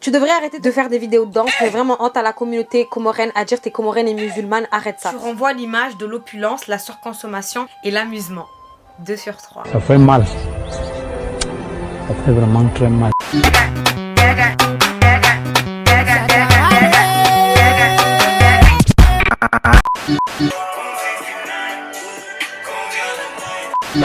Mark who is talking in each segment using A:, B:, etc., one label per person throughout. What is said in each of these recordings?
A: Tu devrais arrêter de faire des vidéos de danse, mais vraiment honte à la communauté comorienne à dire t'es comorienne et musulmane, arrête ça. Tu renvoies l'image de l'opulence, la surconsommation et l'amusement. 2 sur 3.
B: Ça fait mal. Ça fait vraiment très mal.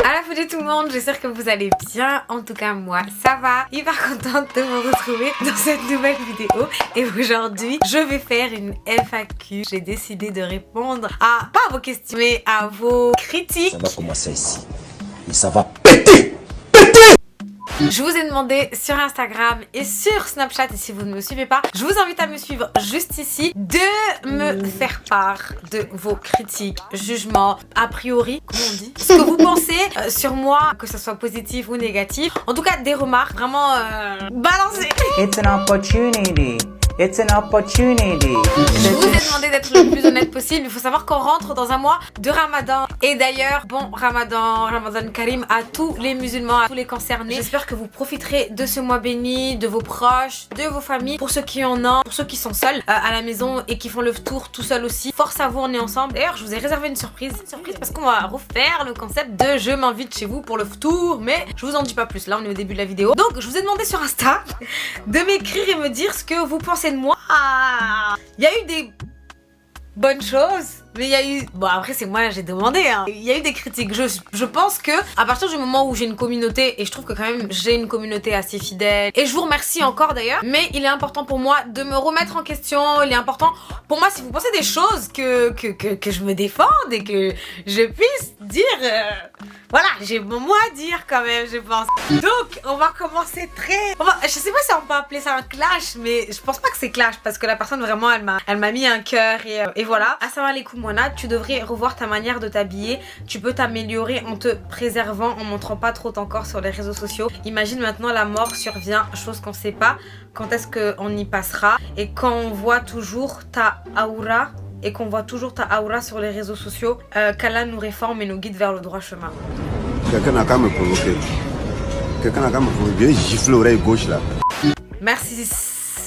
A: À la fin de tout le monde, j'espère que vous allez bien. En tout cas moi ça va. Hyper contente de vous retrouver dans cette nouvelle vidéo. Et aujourd'hui je vais faire une FAQ. J'ai décidé de répondre à, pas à vos questions, mais à vos critiques.
C: Ça va commencer ici. Et ça va péter.
A: Je vous ai demandé sur Instagram et sur Snapchat, et si vous ne me suivez pas, je vous invite à me suivre juste ici, de me faire part de vos critiques, jugements, a priori, comment on dit, ce que vous pensez sur moi, que ce soit positif ou négatif. En tout cas, des remarques vraiment balancées.
D: It's an opportunity. It's an opportunity.
A: Je vous ai demandé d'être le plus honnête possible. Il faut savoir qu'on rentre dans un mois de Ramadan. Et d'ailleurs, bon Ramadan Karim à tous les musulmans, à tous les concernés. J'espère que vous profiterez de ce mois béni, de vos proches, de vos familles. Pour ceux qui en ont, pour ceux qui sont seuls à la maison et qui font le tour tout seuls aussi. Force à vous, on est ensemble. D'ailleurs, je vous ai réservé une surprise. Parce qu'on va refaire le concept de je m'invite chez vous pour le tour. Mais je vous en dis pas plus. Là, on est au début de la vidéo. Donc, je vous ai demandé sur Insta de m'écrire et me dire ce que vous pensez de moi. Il y a eu des bonnes choses, mais il y a eu... Bon, après c'est moi, j'ai demandé, hein. Il y a eu des critiques. Je pense que à partir du moment où j'ai une communauté, et je trouve que quand même j'ai une communauté assez fidèle, et je vous remercie encore d'ailleurs, mais il est important pour moi de me remettre en question. Il est important pour moi, si vous pensez des choses, que je me défende et que je puisse dire... Voilà, j'ai mon mot à dire quand même, je pense. Donc, on va commencer je sais pas si on peut appeler ça un clash, mais je pense pas que c'est clash, parce que la personne vraiment, elle m'a mis un cœur et voilà. Assalamu alaikum Mona, tu devrais revoir ta manière de t'habiller. Tu peux t'améliorer en te préservant, en montrant pas trop ton corps sur les réseaux sociaux. Imagine maintenant la mort survient, chose qu'on sait pas. Quand est-ce qu'on y passera? Et quand on voit toujours ta aura... et qu'on voit toujours ta aura sur les réseaux sociaux, qu'Allah nous réforme et nous guide vers le droit chemin.
E: Quelqu'un n'a qu'à me provoquer. Quelqu'un n'a qu'à me provoquer. Viens gifler l'oreille gauche là.
A: Merci.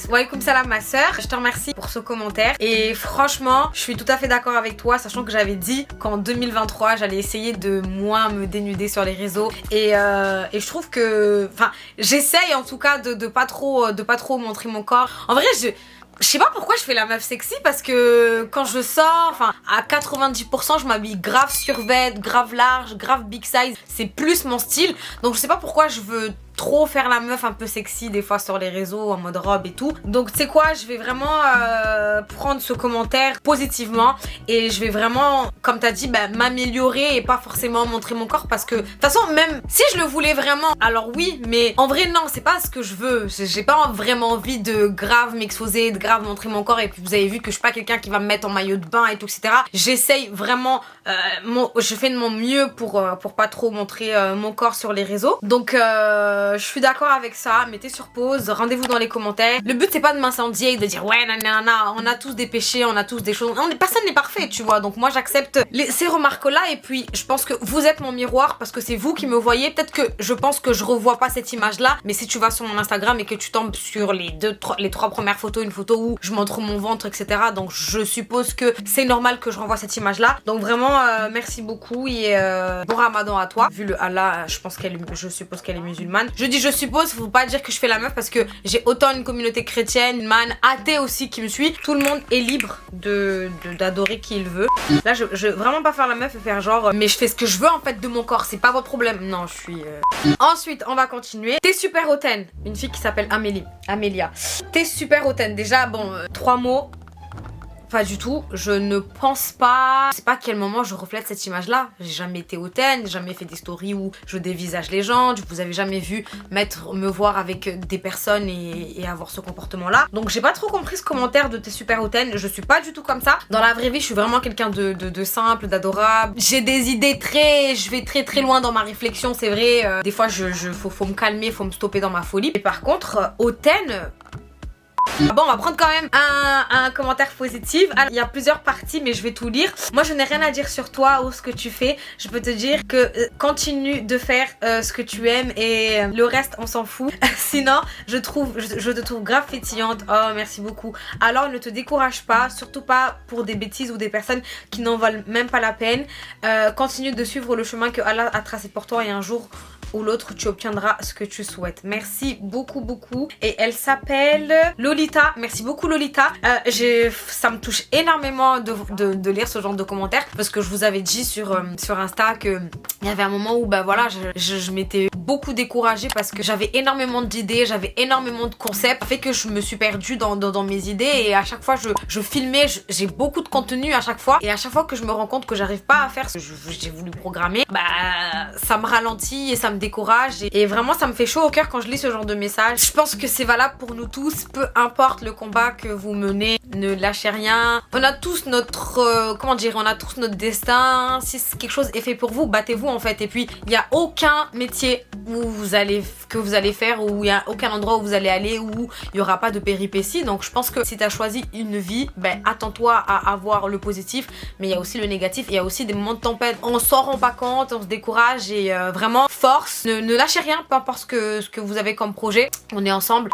A: Walaikum salam ma soeur, je te remercie pour ce commentaire et franchement je suis tout à fait d'accord avec toi, sachant que j'avais dit qu'en 2023 j'allais essayer de moins me dénuder sur les réseaux et je trouve que, enfin j'essaye en tout cas de pas trop montrer mon corps. En vrai je sais pas pourquoi je fais la meuf sexy, parce que quand je sors, enfin à 90% je m'habille grave survêt, grave large, grave big size, c'est plus mon style, donc je sais pas pourquoi je veux trop faire la meuf un peu sexy des fois sur les réseaux en mode robe et tout. Donc tu sais quoi, je vais vraiment prendre ce commentaire positivement et je vais vraiment, comme t'as dit, m'améliorer et pas forcément montrer mon corps, parce que de toute façon même si je le voulais vraiment, alors oui, mais en vrai non, c'est pas ce que je veux. J'ai pas vraiment envie de grave m'exposer, de grave montrer mon corps, et puis vous avez vu que je suis pas quelqu'un qui va me mettre en maillot de bain et tout, etc. J'essaye vraiment, je fais de mon mieux pour pas trop montrer mon corps sur les réseaux. Donc je suis d'accord avec ça, mettez sur pause, rendez-vous dans les commentaires. Le but c'est pas de m'incendier et de dire ouais nanana, on a tous des péchés, on a tous des choses, personne n'est parfait, tu vois. Donc moi j'accepte ces remarques là, et puis je pense que vous êtes mon miroir parce que c'est vous qui me voyez. Peut-être que je pense que je revois pas cette image là, mais si tu vas sur mon Instagram et que tu tombes sur les 3 premières photos, une photo où je montre mon ventre, etc., donc je suppose que c'est normal que je renvoie cette image là. Donc vraiment merci beaucoup et bon Ramadan à toi. Vu le Allah, je suppose qu'elle est musulmane. Je dis je suppose, faut pas dire que je fais la meuf, parce que j'ai autant une communauté chrétienne, une man, athée aussi qui me suit. Tout le monde est libre d'adorer qui il veut. Là je veux vraiment pas faire la meuf et faire genre mais je fais ce que je veux en fait de mon corps, c'est pas votre problème. Non, je suis... Ensuite on va continuer. T'es super hautaine, une fille qui s'appelle Amélia. T'es super hautaine, déjà bon 3 mots. Pas du tout, je ne pense pas, je sais pas à quel moment je reflète cette image là. J'ai jamais été hautaine, j'ai jamais fait des stories où je dévisage les gens, vous avez jamais vu me voir avec des personnes et avoir ce comportement là. Donc j'ai pas trop compris ce commentaire de t'es super hautaine, je suis pas du tout comme ça. Dans la vraie vie je suis vraiment quelqu'un de simple, d'adorable. J'ai des idées je vais très loin dans ma réflexion, c'est vrai. Des fois faut me calmer, faut me stopper dans ma folie. Et par contre, hautaine... Bon, on va prendre quand même un commentaire positif. Alors, il y a plusieurs parties, mais je vais tout lire. Moi, je n'ai rien à dire sur toi ou ce que tu fais. Je peux te dire que continue de faire ce que tu aimes et le reste, on s'en fout. Sinon, je te trouve grave fétillante. Oh, merci beaucoup. Alors, ne te décourage pas, surtout pas pour des bêtises ou des personnes qui n'en valent même pas la peine. Continue de suivre le chemin que Allah a tracé pour toi et un jour ou l'autre tu obtiendras ce que tu souhaites. Merci beaucoup beaucoup. Et elle s'appelle Lolita. Merci beaucoup Lolita. Ça me touche énormément de lire ce genre de commentaires parce que je vous avais dit sur Insta que il y avait un moment où bah voilà je m'étais beaucoup découragée parce que j'avais énormément d'idées, j'avais énormément de concepts. Ça fait que je me suis perdue dans mes idées et à chaque fois je filmais, j'ai beaucoup de contenu à chaque fois et à chaque fois que je me rends compte que j'arrive pas à faire ce que j'ai voulu programmer, bah ça me ralentit et ça me décourage et vraiment ça me fait chaud au cœur quand je lis ce genre de messages. Je pense que c'est valable pour nous tous, peu importe le combat que vous menez, ne lâchez rien. On a tous notre on a tous notre destin. Si quelque chose est fait pour vous, battez-vous en fait. Et puis il n'y a aucun métier que vous allez faire, où il n'y a aucun endroit où vous allez aller où il n'y aura pas de péripéties. Donc je pense que si tu as choisi une vie, ben attends-toi à avoir le positif, mais il y a aussi le négatif, il y a aussi des moments de tempête, on s'en rend pas compte, on se décourage et vraiment force, ne lâchez rien, peu importe ce que vous avez comme projet, on est ensemble.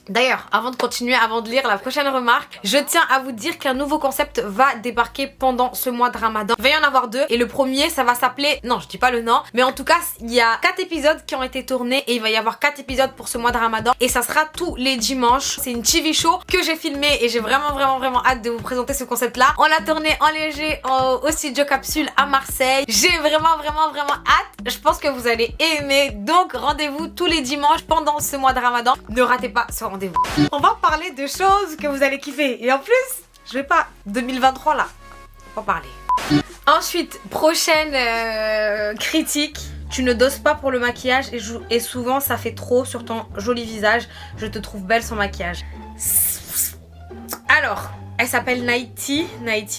A: D'ailleurs, avant de continuer, avant de lire la prochaine remarque, je tiens à vous dire qu'un nouveau concept va débarquer pendant ce mois de Ramadan. Il va y en avoir 2 et le premier ça va s'appeler, non je dis pas le nom, mais en tout cas il y a 4 épisodes qui ont été tournés et il va y avoir 4 épisodes pour ce mois de Ramadan et ça sera tous les dimanches. C'est une TV show que j'ai filmée et j'ai vraiment hâte de vous présenter ce concept là. On l'a tourné en léger au studio Capsule à Marseille. J'ai vraiment hâte. Je pense que vous allez aimer, donc rendez-vous tous les dimanches pendant ce mois de Ramadan. Ne ratez pas ce rendez-vous. On va parler de choses que vous allez kiffer et en plus je vais pas 2023 là, on va parler. Ensuite, prochaine critique. Tu ne doses pas pour le maquillage et souvent ça fait trop sur ton joli visage. Je te trouve belle sans maquillage. Alors, elle s'appelle Naïti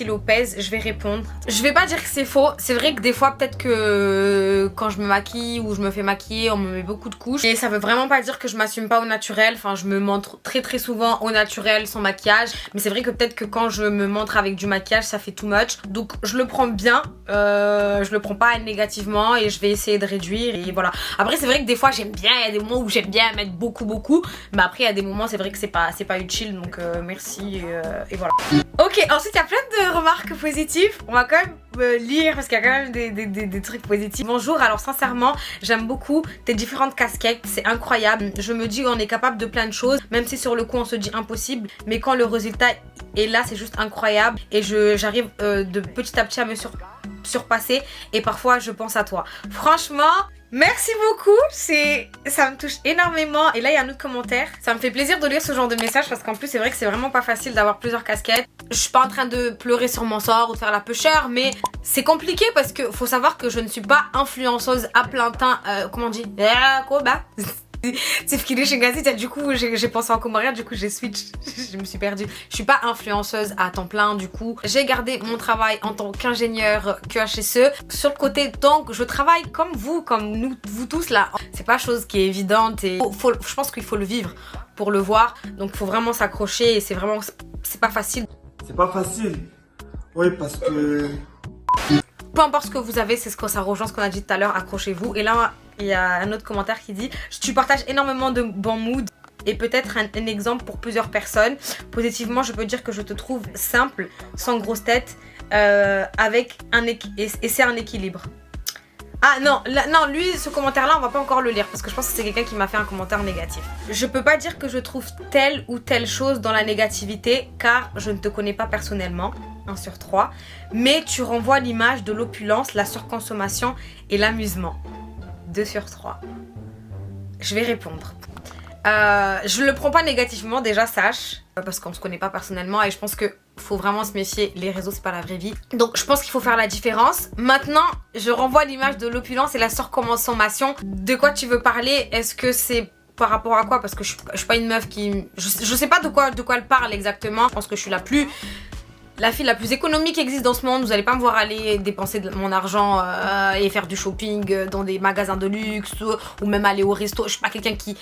A: Lopez, je vais répondre. Je vais pas dire que c'est faux, c'est vrai que des fois peut-être que quand je me maquille ou je me fais maquiller, on me met beaucoup de couches. Et ça veut vraiment pas dire que je m'assume pas au naturel, enfin je me montre très souvent au naturel sans maquillage. Mais c'est vrai que peut-être que quand je me montre avec du maquillage, ça fait too much. Donc je le prends bien, je le prends pas négativement et je vais essayer de réduire et voilà. Après c'est vrai que des fois j'aime bien, il y a des moments où j'aime bien mettre beaucoup. Mais après il y a des moments c'est vrai que c'est pas utile, donc merci et voilà. Ok, ensuite il y a plein de remarques positives. On va quand même lire parce qu'il y a quand même des trucs positifs. Bonjour, alors sincèrement j'aime beaucoup tes différentes casquettes, c'est incroyable. Je me dis on est capable de plein de choses, même si sur le coup on se dit impossible, mais quand le résultat est là c'est juste incroyable. Et j'arrive de petit à petit à me surpasser et parfois je pense à toi. Franchement merci beaucoup, ça me touche énormément. Et là il y a un autre commentaire. Ça me fait plaisir de lire ce genre de message parce qu'en plus c'est vrai que c'est vraiment pas facile d'avoir plusieurs casquettes. Je suis pas en train de pleurer sur mon sort ou de faire la pêcheur, mais c'est compliqué parce que faut savoir que je ne suis pas influenceuse à plein temps. Comment on dit? C'est Fikiri Shingazi, du coup j'ai pensé en comorien, du coup j'ai switch, je me suis perdue. Je suis pas influenceuse à temps plein, du coup j'ai gardé mon travail en tant qu'ingénieur QHSE sur le côté, donc je travaille comme vous tous là. C'est pas chose qui est évidente et je pense qu'il faut le vivre pour le voir, donc il faut vraiment s'accrocher et c'est pas facile.
F: C'est pas facile, oui parce que...
A: Peu importe ce que vous avez, c'est ce que ça rejoint ce qu'on a dit tout à l'heure, accrochez-vous. Et là, il y a un autre commentaire qui dit « Tu partages énormément de bons moods et peut-être un exemple pour plusieurs personnes. Positivement, je peux dire que je te trouve simple, sans grosse tête, et c'est un équilibre. » Ah non, non, lui, ce commentaire-là, on va pas encore le lire parce que je pense que c'est quelqu'un qui m'a fait un commentaire négatif. Je peux pas dire que je trouve telle ou telle chose dans la négativité car je ne te connais pas personnellement. 1 sur 3, mais tu renvoies l'image de l'opulence, la surconsommation et l'amusement. 2 sur 3. Je vais répondre. Je le prends pas négativement, déjà sache, parce qu'on se connaît pas personnellement et je pense que faut vraiment se méfier, les réseaux c'est pas la vraie vie. Donc je pense qu'il faut faire la différence. Maintenant, je renvoie l'image de l'opulence et la surconsommation. De quoi tu veux parler? Est-ce que c'est par rapport à quoi? Parce que je suis pas une meuf qui... Je sais pas de quoi elle parle exactement. Je pense que je suis la fille la plus économique qui existe dans ce monde. Vous allez pas me voir aller dépenser mon argent et faire du shopping dans des magasins de luxe ou même aller au resto. Je suis pas quelqu'un qui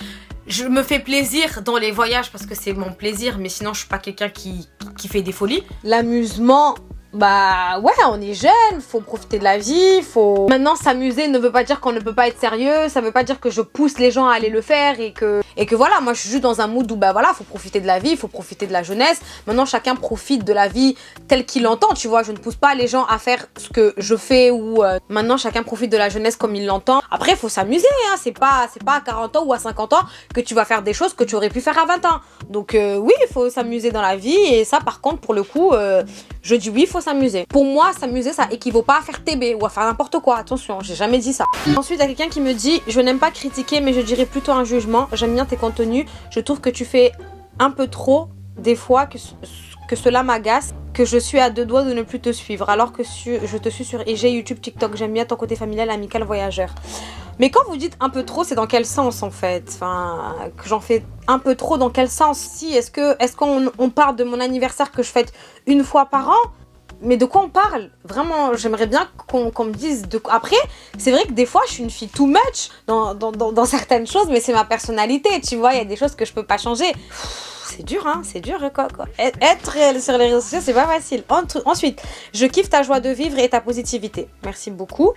A: Je me fais plaisir dans les voyages parce que c'est mon plaisir, mais sinon je suis pas quelqu'un qui fait des folies. L'amusement, bah ouais, on est jeune, faut profiter de la vie, faut... Maintenant, s'amuser ne veut pas dire qu'on ne peut pas être sérieux, ça veut pas dire que je pousse les gens à aller le faire et que voilà, moi je suis juste dans un mood où bah voilà, faut profiter de la vie, faut profiter de la jeunesse. Maintenant, chacun profite de la vie telle qu'il l'entend, tu vois, je ne pousse pas les gens à faire ce que je fais ou maintenant chacun profite de la jeunesse comme il l'entend. Après, faut s'amuser, hein, c'est pas à 40 ans ou à 50 ans que tu vas faire des choses que tu aurais pu faire à 20 ans. Donc oui, il faut s'amuser dans la vie et ça par contre pour le coup, je dis oui, il faut s'amuser. Pour moi, s'amuser, ça équivaut pas à faire TB ou à faire n'importe quoi. Attention, j'ai jamais dit ça. Ensuite, il y a quelqu'un qui me dit « Je n'aime pas critiquer, mais je dirais plutôt un jugement. J'aime bien tes contenus. Je trouve que tu fais un peu trop, des fois, que cela m'agace, que je suis à 2 doigts de ne plus te suivre. Alors que je te suis sur IG, YouTube, TikTok. J'aime bien ton côté familial, amical, voyageur. » Mais quand vous dites un peu trop, c'est dans quel sens en fait? Enfin, que j'en fais un peu trop, dans quel sens? Si, est-ce qu'on parle de mon anniversaire que je fête une fois par an? Mais de quoi on parle? Vraiment, j'aimerais bien qu'on me dise de quoi. Après, c'est vrai que des fois, je suis une fille too much dans certaines choses, mais c'est ma personnalité, tu vois. Il y a des choses que je peux pas changer. C'est dur, hein, c'est dur. Quoi. Être sur les réseaux sociaux, c'est pas facile. Ensuite, je kiffe ta joie de vivre et ta positivité. Merci beaucoup.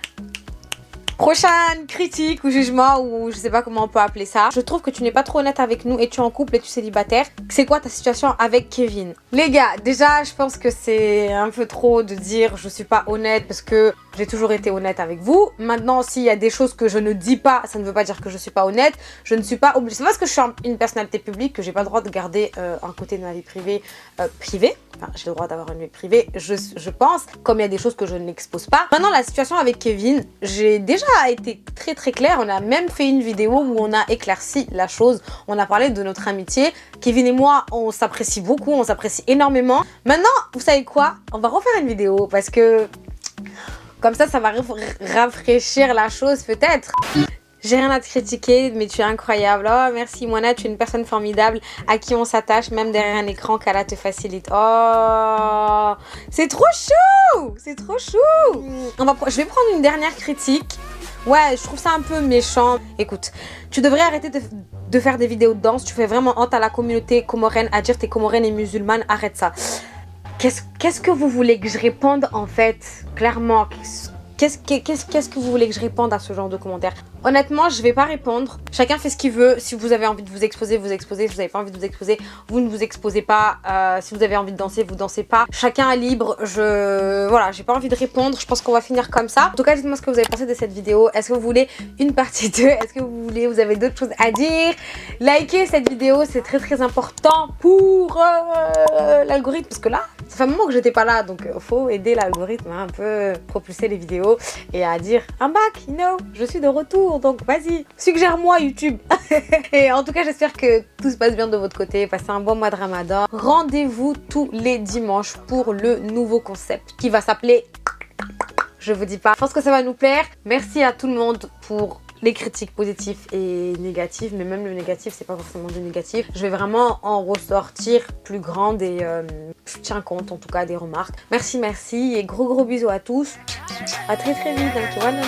A: Prochaine critique ou jugement, ou je sais pas comment on peut appeler ça. Je trouve que tu n'es pas trop honnête avec nous et tu es en couple et tu es célibataire. C'est quoi ta situation avec Kevin? Les gars, déjà je pense que c'est un peu trop de dire je suis pas honnête parce que j'ai toujours été honnête avec vous. Maintenant, s'il y a des choses que je ne dis pas, ça ne veut pas dire que je suis pas honnête. Je ne suis pas obligée. C'est parce que je suis une personnalité publique que j'ai pas le droit de garder un côté de ma vie privée privée. Enfin, j'ai le droit d'avoir une vie privée, je pense, comme il y a des choses que je n'expose pas. Maintenant, la situation avec Kevin, j'ai déjà été très très claire. On a même fait une vidéo où on a éclairci la chose. On a parlé de notre amitié. Kevin et moi, on s'apprécie beaucoup, on s'apprécie énormément. Maintenant, vous savez quoi? On va refaire une vidéo parce que comme ça va rafraîchir la chose peut-être. J'ai rien à te critiquer, mais tu es incroyable. Oh, merci Moana, tu es une personne formidable à qui on s'attache, même derrière un écran, qu'Allah te facilite. Oh, c'est trop chou! C'est trop chou! Je vais prendre une dernière critique. Ouais, je trouve ça un peu méchant. Écoute, tu devrais arrêter de faire des vidéos de danse. Tu fais vraiment honte à la communauté comorienne, à dire t'es comorienne et musulmane. Arrête ça. Qu'est-ce que vous voulez que je réponde en fait? Clairement, qu'est-ce que vous voulez que je réponde à ce genre de commentaires? Honnêtement, je vais pas répondre. Chacun fait ce qu'il veut. Si vous avez envie de vous exposer, vous exposez. Si vous n'avez pas envie de vous exposer, vous ne vous exposez pas. Si vous avez envie de danser, vous dansez pas. Chacun est libre. Voilà, j'ai pas envie de répondre. Je pense qu'on va finir comme ça. En tout cas, dites-moi ce que vous avez pensé de cette vidéo. Est-ce que vous voulez une partie 2? Est-ce que vous avez d'autres choses à dire? Likez cette vidéo, c'est très très important pour l'algorithme. Parce que là, ça fait un moment que j'étais pas là. Donc, faut aider l'algorithme à un peu propulser les vidéos et à dire I'm back, je suis de retour. Donc vas-y, suggère-moi YouTube. Et en tout cas, j'espère que tout se passe bien de votre côté. Passez un bon mois de Ramadan. Rendez-vous tous les dimanches pour le nouveau concept qui va s'appeler... Je vous dis pas. Je pense que ça va nous plaire. Merci à tout le monde pour les critiques positives et négatives. Mais même le négatif, c'est pas forcément du négatif. Je vais vraiment en ressortir plus grande et je tiens compte en tout cas des remarques. Merci et gros bisous à tous. À très vite. Dans le